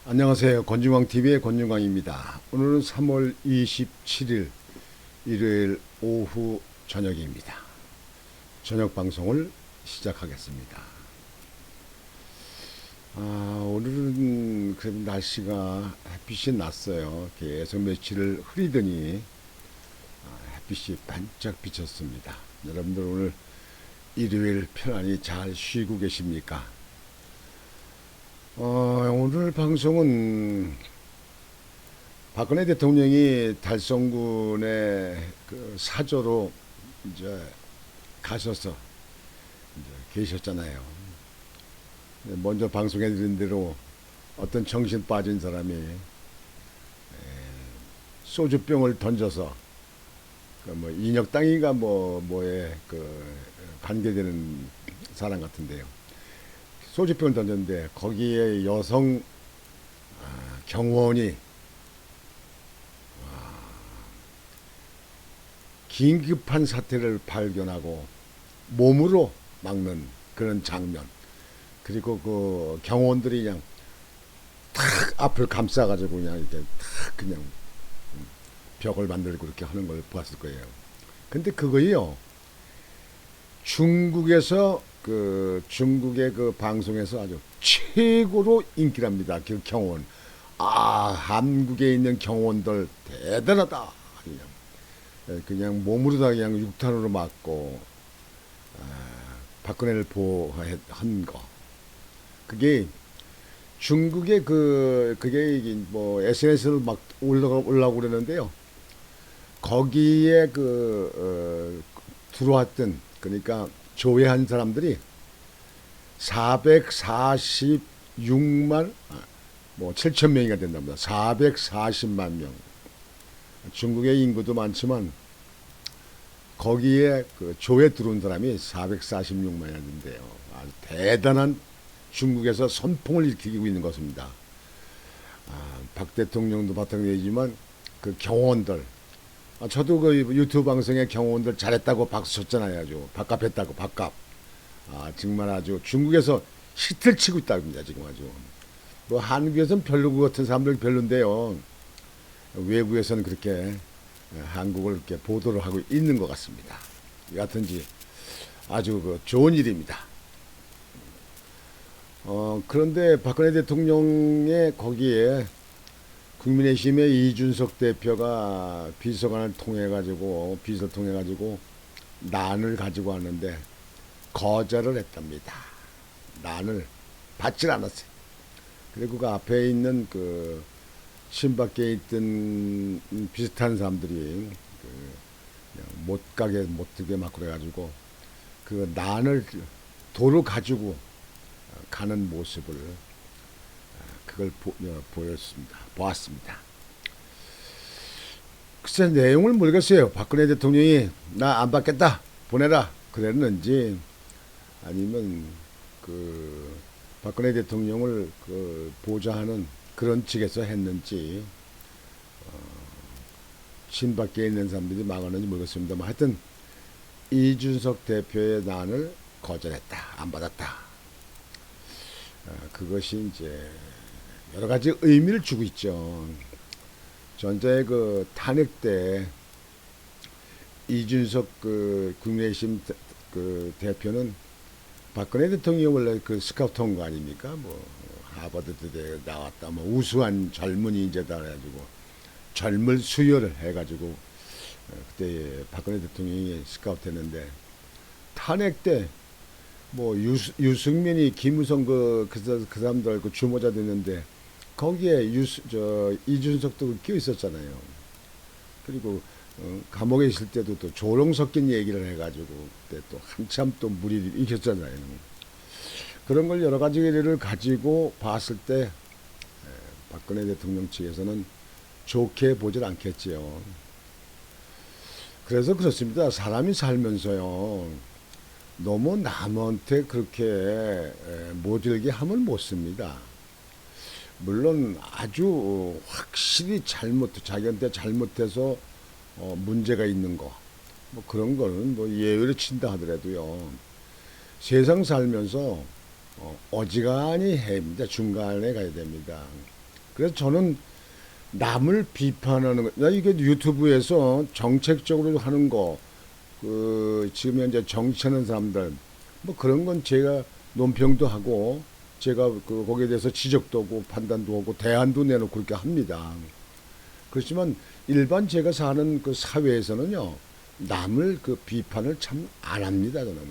안녕하세요. 권중광TV의 권중광입니다. 오늘은 3월 27일 일요일 오후 저녁입니다. 저녁 방송을 시작하겠습니다. 오늘은 그래도 날씨가 햇빛이 났어요. 계속 며칠을 흐리더니 햇빛이 반짝 비쳤습니다. 여러분들 오늘 일요일 편안히 잘 쉬고 계십니까? 오늘 방송은 박근혜 대통령이 달성군의 그 사저로 이제 가셔서 이제 계셨잖아요. 먼저 방송해 드린 대로 어떤 정신 빠진 사람이 소주병을 던져서 그뭐 인혁당이가 뭐에 그 관계되는 사람 같은데요. 소주병을 던졌는데 거기에 여성 경호원이 긴급한 사태를 발견하고 몸으로 막는 그런 장면. 그리고 그 경호원들이 그냥 탁 앞을 감싸가지고 그냥 이렇게 탁 그냥 벽을 만들고 이렇게 하는 걸 보았을 거예요. 근데 그거요, 중국의 그 방송에서 아주 최고로 인기랍니다. 그 경호원. 한국에 있는 경호원들 대단하다. 그냥 몸으로다 그냥 육탄으로 맞고 박근혜를 보호한 거. 그게 중국의 그게 뭐 SNS를 막 올라오고 그러는데요. 거기에 들어왔던, 그러니까 조회한 사람들이 446만 뭐 7천 명이가 된답니다. 440만 명. 중국의 인구도 많지만 거기에 그 조회 들어온 사람이 446만이었는데요. 아주 대단한, 중국에서 선풍을 일으키고 있는 것입니다. 박 대통령도 바탕이지만 그 경호원들, 저도 그 유튜브 방송에 경호원들 잘했다고 박수 쳤잖아요. 아주 밥값했다고, 밥값. 정말 아주 중국에서 히트를 치고 있답니다. 지금 아주. 뭐 한국에서는 별로 그 같은 사람들 별론데요. 외국에서는 그렇게 한국을 이렇게 보도를 하고 있는 것 같습니다. 여하튼지 아주 그 좋은 일입니다. 그런데 박근혜 대통령의 거기에 국민의힘의 이준석 대표가 비서를 통해 가지고 난을 가지고 왔는데 거절을 했답니다. 난을 받질 않았어요. 그리고 그 앞에 있는 그 신밖에 있던 비슷한 사람들이 못 가게 못 들게 막 그래가지고 그 난을 도로 가지고 가는 모습을 그걸 보았습니다. 글쎄 내용을 모르겠어요. 박근혜 대통령이 나 안 받겠다 보내라 그랬는지, 아니면 그 박근혜 대통령을 그 보좌하는 그런 측에서 했는지, 신밖에 있는 사람들이 막았는지 모르겠습니다만, 하여튼 이준석 대표의 난을 거절했다, 안 받았다. 그것이 이제 여러 가지 의미를 주고 있죠. 전에 그 탄핵 때 이준석 그 국민의힘 그 대표는 박근혜 대통령이 원래 그 스카우트 온 거 아닙니까? 뭐 하버드대 나왔다, 뭐 우수한 젊은이 인재다 해가지고 젊을 수혈을 해가지고 그때 박근혜 대통령이 스카우트 했는데, 탄핵 때 뭐 유승민이 김무성 그 사람들 그 주모자 됐는데 거기에 이준석도 끼어 있었잖아요. 그리고 감옥에 있을 때도 또 조롱 섞인 얘기를 해가지고 그때 또 한참 또 물이 익혔잖아요. 그런 걸 여러 가지를 가지고 봤을 때 박근혜 대통령 측에서는 좋게 보질 않겠지요. 그래서 그렇습니다. 사람이 살면서요, 너무 남한테 그렇게 모질게 하면 못 씁니다. 물론 아주 확실히 자기한테 잘못해서 문제가 있는 거, 뭐 그런 거는 뭐 예외로 친다 하더라도요, 세상 살면서 어지간히 해입니다. 중간에 가야 됩니다. 그래서 저는 남을 비판하는 거, 나 이게 유튜브에서 정책적으로 하는 거, 지금 현재 정치하는 사람들, 뭐 그런 건 제가 논평도 하고, 제가 거기에 대해서 지적도 하고, 판단도 하고, 대안도 내놓고 그렇게 합니다. 그렇지만 일반 제가 사는 그 사회에서는요, 남을 그 비판을 참 안 합니다, 저는.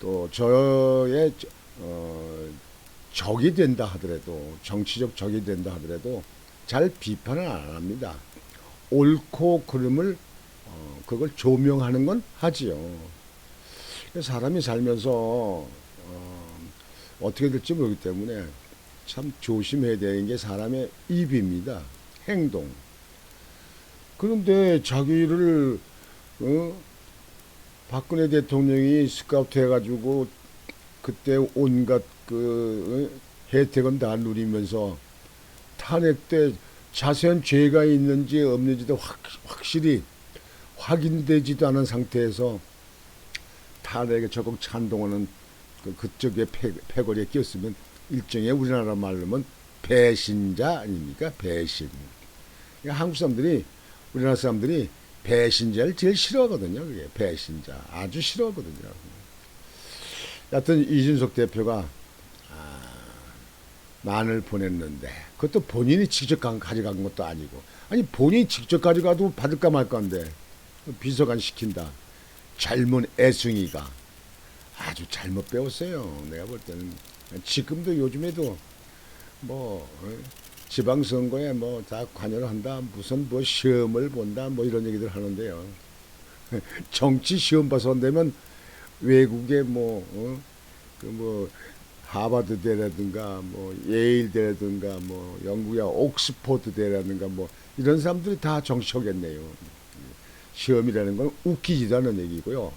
또 저의 어, 적이 된다 하더라도, 정치적 적이 된다 하더라도 잘 비판을 안 합니다. 옳고 그름을 그걸 조명하는 건 하지요. 사람이 살면서 어떻게 될지 모르기 때문에 참 조심해야 되는 게 사람의 입입니다. 행동. 그런데 자기를 박근혜 대통령이 스카우트 해가지고 그때 온갖 혜택은 다 누리면서 탄핵 때 자세한 죄가 있는지 없는지도 확실히 확인되지도 않은 상태에서 탄핵에 적극 찬동하는 그쪽의 패거리에 끼었으면 일종의 우리나라 말로는 배신자 아닙니까? 배신. 그러니까 한국 사람들이 우리나라 사람들이 배신자를 제일 싫어하거든요. 그게 배신자 아주 싫어하거든요. 여하튼 이준석 대표가 난을 보냈는데 그것도 본인이 직접 가져간 것도 아니고 아니 본인이 직접 가져가도 받을까 말까인데 비서관 시킨다. 젊은 애숭이가 아주 잘못 배웠어요. 내가 볼 때는 지금도 요즘에도 뭐 지방선거에 뭐 다 관여를 한다. 무슨 뭐 시험을 본다. 뭐 이런 얘기들 하는데요. 정치 시험 봐서 한다면 외국에 뭐 하버드 대라든가 뭐 예일 대라든가 뭐 영국의 옥스퍼드 대라든가 뭐 이런 사람들이 다 정치하겠네요. 시험이라는 건 웃기지도 않은 얘기고요.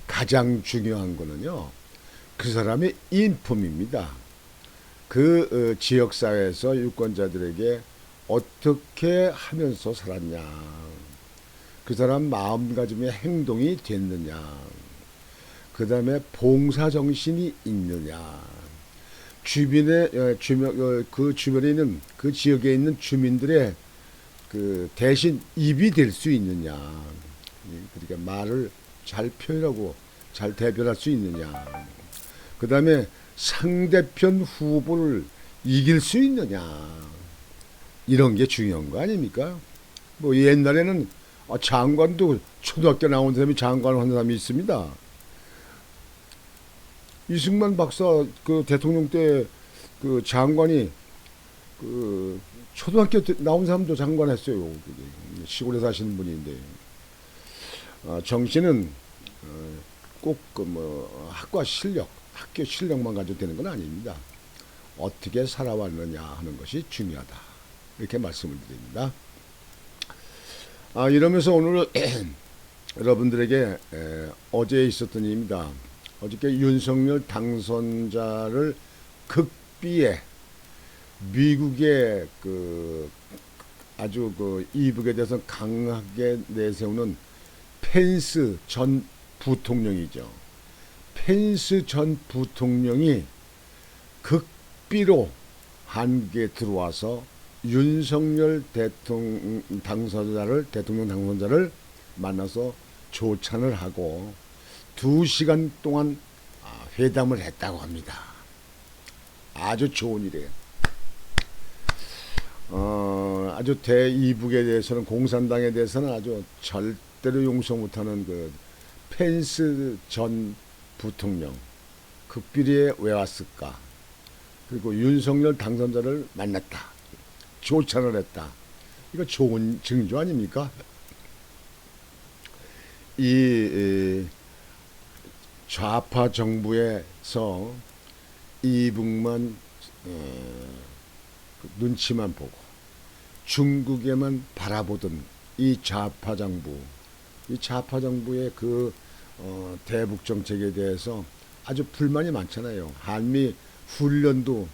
가장 중요한 거는요. 그 사람의 인품입니다. 지역사회에서 유권자들에게 어떻게 하면서 살았냐. 그 사람 마음가짐의 행동이 됐느냐. 그 다음에 봉사정신이 있느냐. 그 주변에 있는, 그 지역에 있는 주민들의 대신 입이 될 수 있느냐. 그러니까 말을 잘 표현하고 잘 대변할 수 있느냐. 그 다음에 상대편 후보를 이길 수 있느냐. 이런 게 중요한 거 아닙니까? 뭐 옛날에는 장관도 초등학교 나온 사람이 장관을 한 사람이 있습니다. 이승만 박사 대통령 때 장관이 초등학교 나온 사람도 장관했어요. 시골에 사시는 분인데 정치는 꼭 학교 실력만 가지고 되는 건 아닙니다. 어떻게 살아왔느냐 하는 것이 중요하다. 이렇게 말씀을 드립니다. 이러면서 오늘 여러분들에게 어제 있었던 일입니다. 어저께 윤석열 당선자를 극비에 미국의 아주 이북에 대해서 강하게 내세우는 펜스 전 부통령이죠. 펜스 전 부통령이 극비로 한국에 들어와서 윤석열 대통령 당선자를 만나서 조찬을 하고 2시간 동안 회담을 했다고 합니다. 아주 좋은 일이에요. 아주 대이북에 대해서는 공산당에 대해서는 아주 절대로 용서 못하는 펜스 전 부통령 극비리에 왜 왔을까? 그리고 윤석열 당선자를 만났다. 조찬을 했다. 이거 좋은 징조 아닙니까? 이 좌파 정부에서 이북만 눈치만 보고 중국에만 바라보던 이 좌파 정부의 대북 정책에 대해서 아주 불만이 많잖아요. 한미 훈련도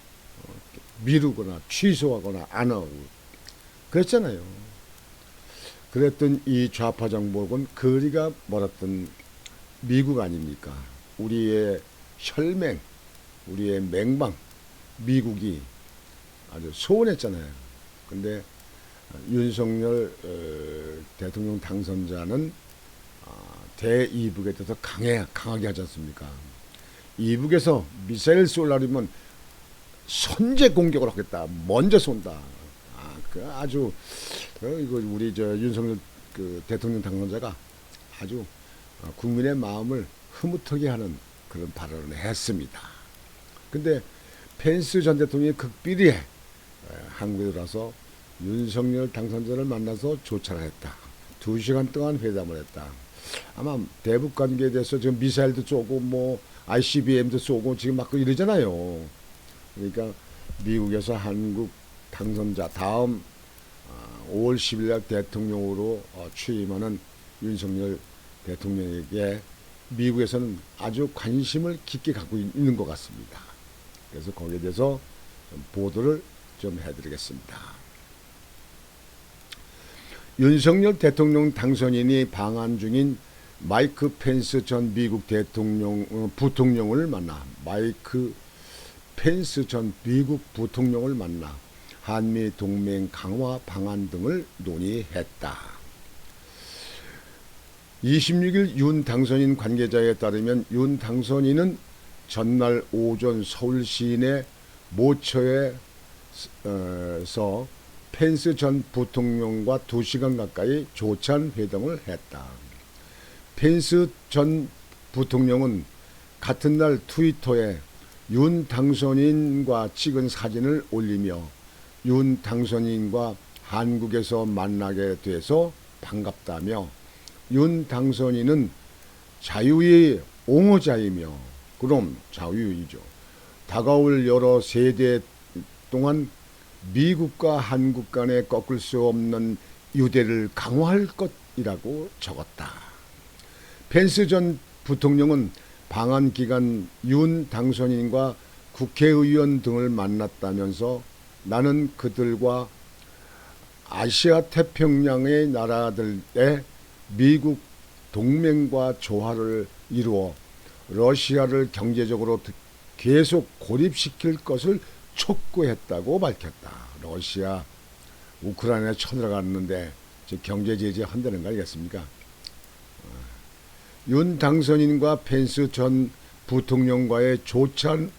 미루거나 취소하거나 안 하고 그랬잖아요. 그랬던 이 좌파 정복은 거리가 멀었던 미국 아닙니까? 우리의 혈맹, 우리의 맹방 미국이 아주 소원했잖아요. 근데 윤석열 대통령 당선자는 대이북에 대해서 강하게 하지 않습니까? 이북에서 미사일 쏠라면 선제 공격을 하겠다. 먼저 쏜다. 그 아주 이거 우리 저 윤석열 그 대통령 당선자가 아주 국민의 마음을 흐뭇하게 하는 그런 발언을 했습니다. 근데 펜스 전 대통령이 극비리에 한국에 들어와서 윤석열 당선자를 만나서 조차를 했다. 2시간 동안 회담을 했다. 아마 대북 관계에 대해서 지금 미사일도 쏘고 뭐 ICBM도 쏘고 지금 막 이러잖아요. 그러니까 미국에서 한국 당선자 다음 5월 10일 날 대통령으로 취임하는 윤석열 대통령에게 미국에서는 아주 관심을 깊게 갖고 있는 것 같습니다. 그래서 거기에 대해서 보도를 좀 해드리겠습니다. 윤석열 대통령 당선인이 방한 중인 마이크 펜스 전 미국 부통령을 만나 한미 동맹 강화 방안 등을 논의했다. 26일 윤 당선인 관계자에 따르면 윤 당선인은 전날 오전 서울 시내 모처에서 펜스 전 부통령과 2시간 가까이 조찬 회담을 했다. 펜스 전 부통령은 같은 날 트위터에 윤 당선인과 찍은 사진을 올리며 윤 당선인과 한국에서 만나게 돼서 반갑다며 윤 당선인은 자유의 옹호자이며 그럼 자유이죠. 다가올 여러 세대 동안 미국과 한국 간에 꺾을 수 없는 유대를 강화할 것이라고 적었다. 펜스 전 부통령은 방한 기간 윤 당선인과 국회의원 등을 만났다면서 나는 그들과 아시아 태평양의 나라들의 미국 동맹과 조화를 이루어 러시아를 경제적으로 계속 고립시킬 것을 촉구했다고 밝혔다. 러시아 우크라이나에 쳐들어갔는데 경제 제재 한다는 거 아니겠습니까? 윤 당선인과 펜스 전 부통령과의 조찬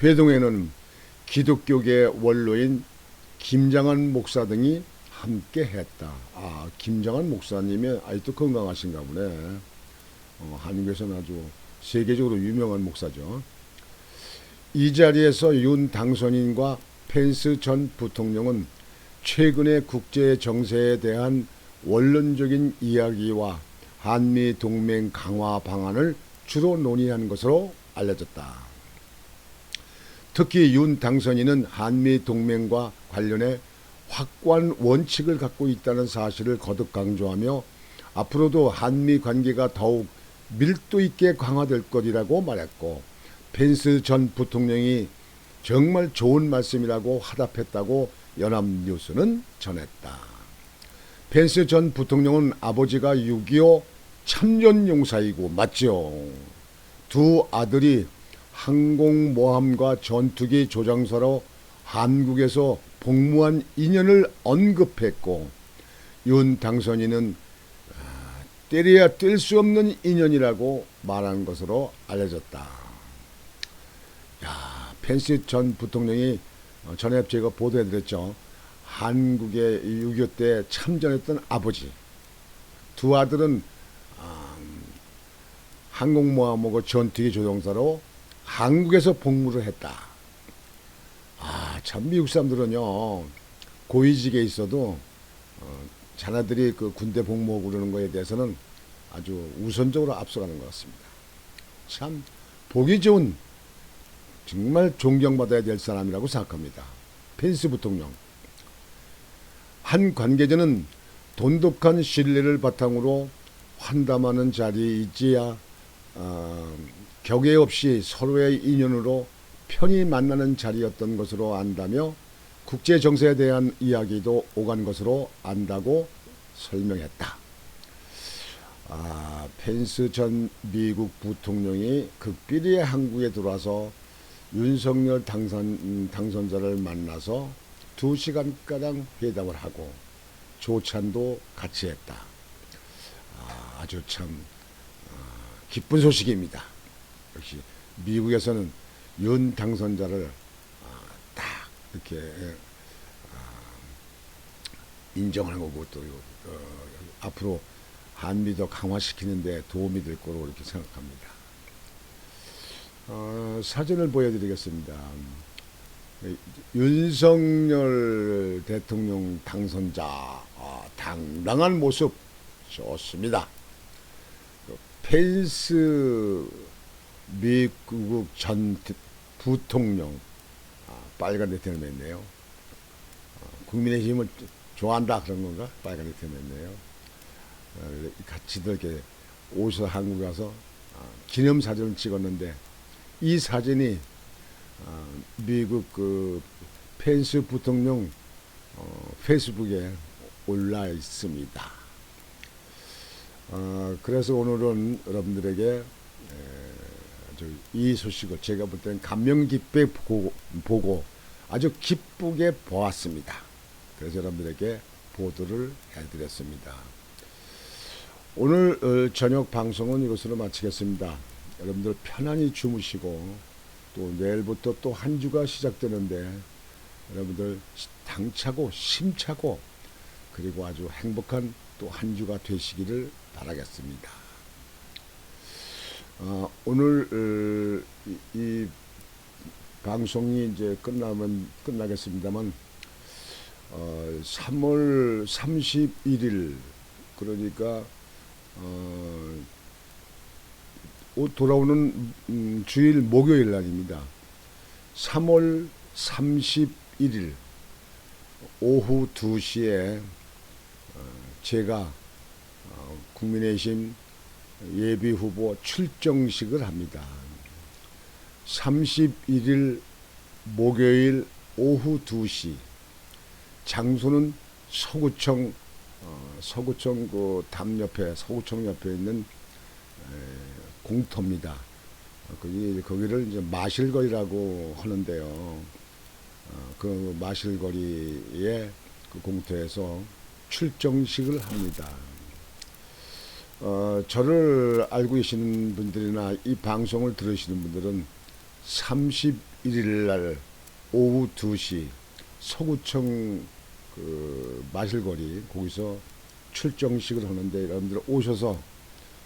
회동에는 기독교계 원로인 김장한 목사 등이 함께 했다. 김장한 목사님이 아직도 건강하신가 보네. 한국에서는 아주 세계적으로 유명한 목사죠. 이 자리에서 윤 당선인과 펜스 전 부통령은 최근의 국제 정세에 대한 원론적인 이야기와 한미 동맹 강화 방안을 주로 논의한 것으로 알려졌다. 특히 윤 당선인은 한미 동맹과 관련해 확고한 원칙을 갖고 있다는 사실을 거듭 강조하며 앞으로도 한미 관계가 더욱 밀도 있게 강화될 것이라고 말했고 펜스 전 부통령이 정말 좋은 말씀이라고 화답했다고 연합뉴스는 전했다. 펜스 전 부통령은 아버지가 6.25 참전용사이고 맞죠. 두 아들이 항공모함과 전투기 조장사로 한국에서 복무한 인연을 언급했고 윤 당선인은 때려야 뗄 수 없는 인연이라고 말한 것으로 알려졌다. 펜스 전 부통령이 전에 제가 보도해드렸죠. 한국의 6.25 때 참전했던 아버지, 두 아들은 항공모함하고 전투기 조종사로 한국에서 복무를 했다. 참 미국 사람들은요 고위직에 있어도 자녀들이 그 군대 복무하고 그러는 거에 대해서는 아주 우선적으로 앞서가는 것 같습니다. 참 보기 좋은 정말 존경받아야 될 사람이라고 생각합니다. 펜스 부통령. 한 관계자는 돈독한 신뢰를 바탕으로 환담하는 자리에 있지야 격에 없이 서로의 인연으로 편히 만나는 자리였던 것으로 안다며 국제 정세에 대한 이야기도 오간 것으로 안다고 설명했다. 펜스 전 미국 부통령이 극비리에 한국에 들어와서 윤석열 당선자를 만나서 2시간가량 회담을 하고 조찬도 같이 했다. 아주 참 기쁜 소식입니다. 역시 미국에서는 윤 당선자를 딱 이렇게 인정하는 거고 또 앞으로 한미도 강화시키는 데 도움이 될 거로 이렇게 생각합니다. 사진을 보여드리겠습니다. 윤석열 대통령 당선자 당당한 모습 좋습니다. 펜스 미국 전 부통령 빨간 대통령 했네요. 국민의힘을 좋아한다 그런 건가? 빨간 대통령 했네요. 같이 이렇게 오셔서 한국에 와서 기념사진을 찍었는데 이 사진이 미국 그 펜스 부통령 페이스북에 올라 있습니다. 그래서 오늘은 여러분들에게 이 소식을 제가 볼 때는 감명 깊게 보고 아주 기쁘게 보았습니다. 그래서 여러분들에게 보도를 해드렸습니다. 오늘 저녁 방송은 이것으로 마치겠습니다. 여러분들 편안히 주무시고 또 내일부터 또 한 주가 시작되는데 여러분들 당차고 심차고 그리고 아주 행복한 또 한 주가 되시기를 바라겠습니다. 오늘 이 방송이 이제 끝나겠습니다만 3월 31일 그러니까 돌아오는 주일 목요일 날입니다. 3월 31일 오후 2시에 제가 국민의힘 예비후보 출정식을 합니다. 31일 목요일 오후 2시 장소는 서구청 그 담 옆에 서구청 옆에 있는 공터입니다. 거기를 이제 마실거리라고 하는데요. 그 마실거리에 그 공터에서 출정식을 합니다. 저를 알고 계시는 분들이나 이 방송을 들으시는 분들은 31일 날 오후 2시 서구청 그 마실거리 거기서 출정식을 하는데 여러분들 오셔서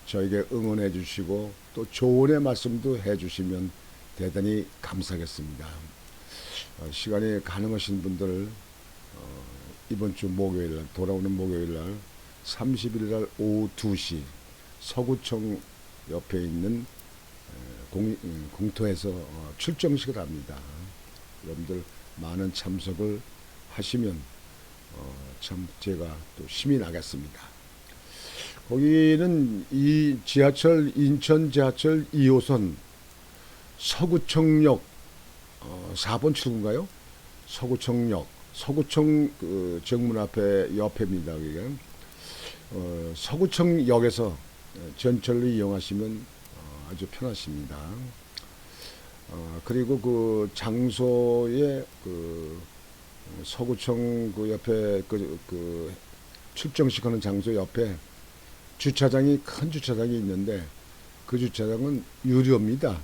저에게 응원해 주시고 또 조언의 말씀도 해 주시면 대단히 감사하겠습니다. 시간이 가능하신 분들 이번 주 목요일 날 돌아오는 목요일 날 30일 날 오후 2시 서구청 옆에 있는 공터에서 출정식을 합니다. 여러분들 많은 참석을 하시면 참 제가 또 힘이 나겠습니다. 거기는 이 인천 지하철 2호선 서구청역 4번 출구인가요? 서구청 그 정문 앞에 옆에입니다. 서구청역에서 전철로 이용하시면 아주 편하십니다. 그리고 그 장소에 그 서구청 그 옆에 그 출정식 하는 장소 옆에 큰 주차장이 있는데 그 주차장은 유료입니다.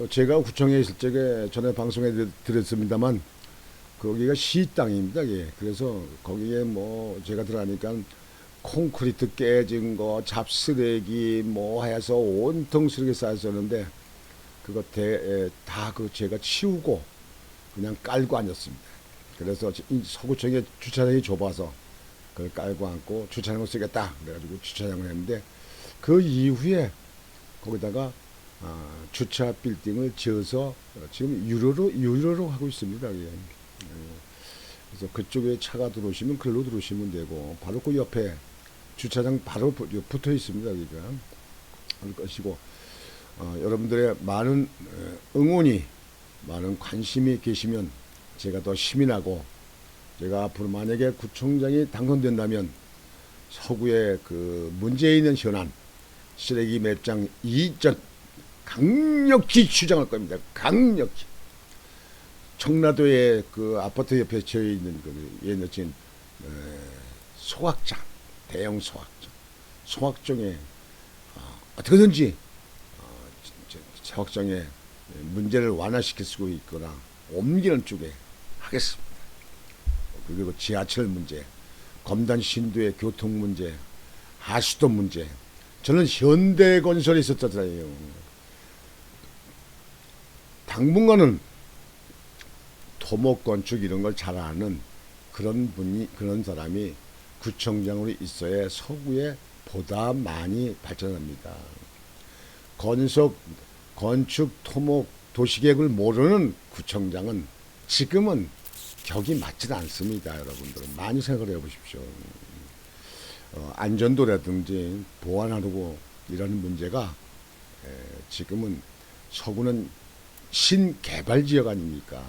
제가 구청에 있을 적에 전에 방송에 드렸습니다만 거기가 시 땅입니다. 예. 그래서 거기에 뭐 제가 들어가니까 콘크리트 깨진 거, 잡쓰레기 뭐 해서 온통 쓰레기 쌓였었는데 그거 다 그 제가 치우고 그냥 깔고 앉았습니다. 그래서 서구청에 주차장이 좁아서 그걸 깔고 앉고 주차장을 쓰겠다 그래가지고 주차장을 했는데 그 이후에 거기다가 주차 빌딩을 지어서 지금 유료로 하고 있습니다. 예. 그래서 그쪽에 차가 들어오시면 글로 들어오시면 되고 바로 그 옆에 주차장 바로 붙어 있습니다. 그러니까 할 것이고 여러분들의 많은 응원이 많은 관심이 계시면 제가 더 힘이 나고 제가 앞으로 만약에 구청장이 당선된다면 서구의 그 문제 있는 현안 쓰레기 맵장 이전 강력히 주장할 겁니다. 강력히. 청라도에 그 아파트 옆에 져 있는 그 옛날진 소각장, 대형 소각장, 소각장에 어떻게든지 소각장에 문제를 완화시킬 수 있거나 옮기는 쪽에 하겠습니다. 그리고 지하철 문제, 검단 신도의 교통 문제, 하수도 문제. 저는 현대건설에 있었잖아요. 당분간은 토목건축 이런 걸 잘 아는 그런 사람이 구청장으로 있어야 서구에 보다 많이 발전합니다. 건축, 토목, 도시계획을 모르는 구청장은 지금은 격이 맞지는 않습니다. 여러분들은 많이 생각을 해보십시오. 안전도라든지 보안하고 이런 문제가 지금은 서구는 신개발지역 아닙니까?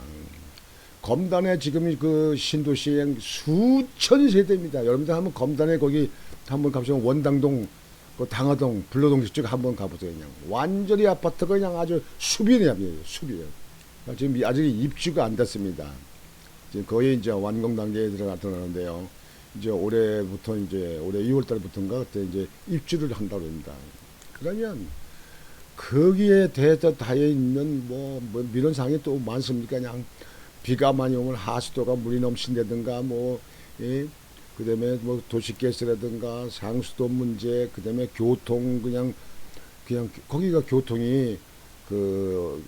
검단에 지금 그 신도시에 수천 세대입니다. 여러분들 한번 검단에 거기 한번 가보시면 원당동, 그 당화동, 불로동 쪽에 한번 가보세요. 그냥 완전히 아파트가 그냥 아주 수비네요, 수비예요. 지금 아직 입주가 안 됐습니다. 지금 거의 이제 완공 단계에 들어가는데요. 이제 올해부터 이제 올해 2월 달부터인가 그때 이제 입주를 한다고 합니다. 그러면 거기에 다해 있는 뭐 이런 상황이 또 많습니까? 그냥 비가 많이 오면 하수도가 물이 넘친다든가 그다음에 뭐 도시가스라든가 상수도 문제, 그다음에 교통 그냥 거기가 교통이 그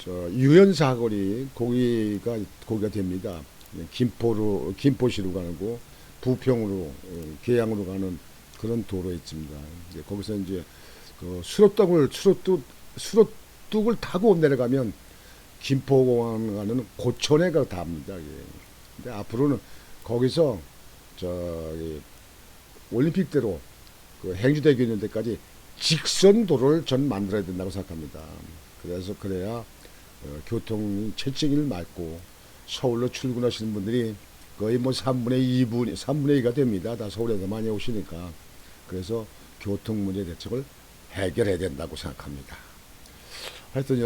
유연사거리 거기가 됩니다. 김포시로 가는 거, 부평으로 계양으로 가는 그런 도로에 있습니다. 이제 거기서 이제 그 수로뚝을 타고 내려가면 김포공항 가는 고천에가 닿습니다. 근데 앞으로는 거기서 저기 올림픽대로 그 행주대교 있는 데까지 직선 도로를 전 만들어야 된다고 생각합니다. 그래야 교통이 체증을 막고 서울로 출근하시는 분들이 거의 뭐 3분의 2가 됩니다. 다 서울에서 많이 오시니까. 그래서 교통 문제 대책을 해결해야 된다고 생각합니다. 하여튼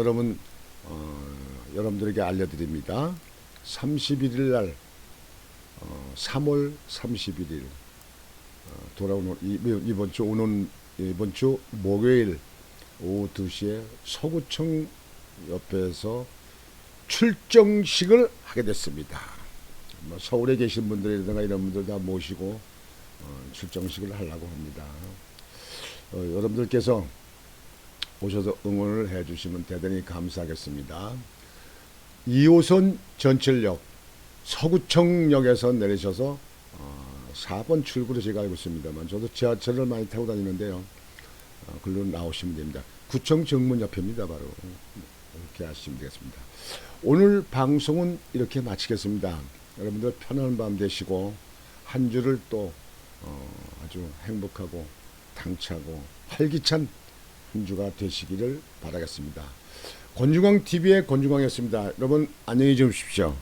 여러분들에게 알려드립니다. 31일 날 3월 31일 돌아오는 이번 주 목요일 오후 2시에 서구청 옆에서 출정식을 하게 됐습니다. 서울에 계신 분들이라든가 이런 분들 다 모시고 출정식을 하려고 합니다. 여러분들께서 오셔서 응원을 해주시면 대단히 감사하겠습니다. 2호선 전철역 서구청역에서 내리셔서 4번 출구로 제가 알고 있습니다만 저도 지하철을 많이 타고 다니는데요. 글로 나오시면 됩니다. 구청 정문 옆입니다. 바로 이렇게 하시면 되겠습니다. 오늘 방송은 이렇게 마치겠습니다. 여러분들 편안한 밤 되시고 한 주를 또 아주 행복하고 당차고 활기찬 한 주가 되시기를 바라겠습니다. 권중광TV의 권중광이었습니다. 여러분 안녕히 주무십시오.